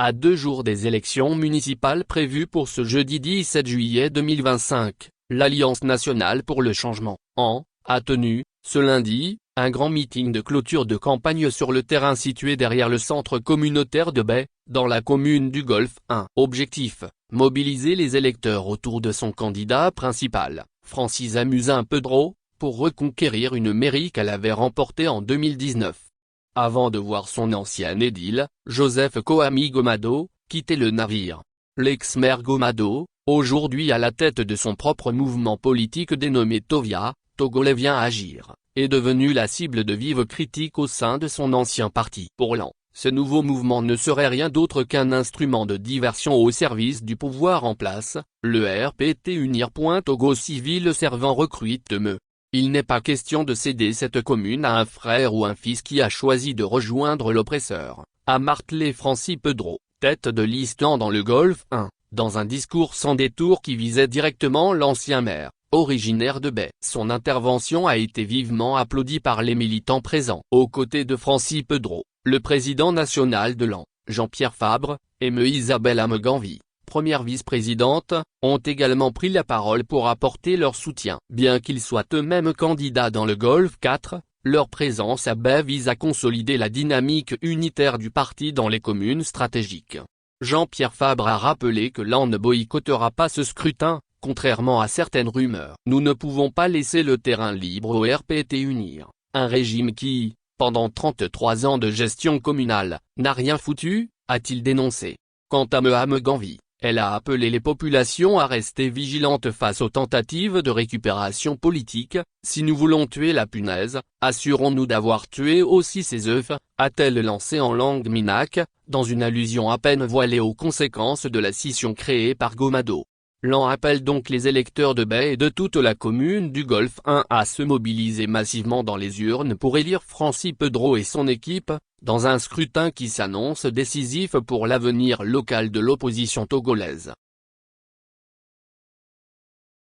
À 2 jours des élections municipales prévues pour ce jeudi 17 juillet 2025, l'Alliance nationale pour le changement, a tenu, ce lundi, un grand meeting de clôture de campagne sur le terrain situé derrière le centre communautaire de Bay, dans la commune du Golfe 1. Objectif, mobiliser les électeurs autour de son candidat principal, Francis Amusin Pedro, pour reconquérir une mairie qu'elle avait remportée en 2019. Avant de voir son ancien édile, Joseph Koami Gomado, quitter le navire. L'ex-maire Gomado, aujourd'hui à la tête de son propre mouvement politique dénommé Tovia, Togolais vient agir, est devenu la cible de vives critiques au sein de son ancien parti. Pour l'an, ce nouveau mouvement ne serait rien d'autre qu'un instrument de diversion au service du pouvoir en place, le RPT Unir. Togo civil servant recrute me. Il n'est pas question de céder cette commune à un frère ou un fils qui a choisi de rejoindre l'oppresseur, a martelé Francis Pedro, tête de liste dans le Golfe 1, dans un discours sans détour qui visait directement l'ancien maire, originaire de Bay. Son intervention a été vivement applaudie par les militants présents. Aux côtés de Francis Pedro, le président national de l'an, Jean-Pierre Fabre, et Isabelle Ameganvi, première vice-présidente, ont également pris la parole pour apporter leur soutien. Bien qu'ils soient eux-mêmes candidats dans le Golfe 4, leur présence à Bay vise à consolider la dynamique unitaire du parti dans les communes stratégiques. Jean-Pierre Fabre a rappelé que l'an ne boycottera pas ce scrutin, contrairement à certaines rumeurs. Nous ne pouvons pas laisser le terrain libre au RPT Unir, un régime qui, pendant 33 ans de gestion communale, n'a rien foutu, a-t-il dénoncé. Quant à Ameganvi, elle a appelé les populations à rester vigilantes face aux tentatives de récupération politique. Si nous voulons tuer la punaise, assurons-nous d'avoir tué aussi ses œufs, a-t-elle lancé en langue minac, dans une allusion à peine voilée aux conséquences de la scission créée par Gomado. L'an appelle donc les électeurs de Bay et de toute la commune du Golfe 1 à se mobiliser massivement dans les urnes pour élire Francis Pedro et son équipe, dans un scrutin qui s'annonce décisif pour l'avenir local de l'opposition togolaise.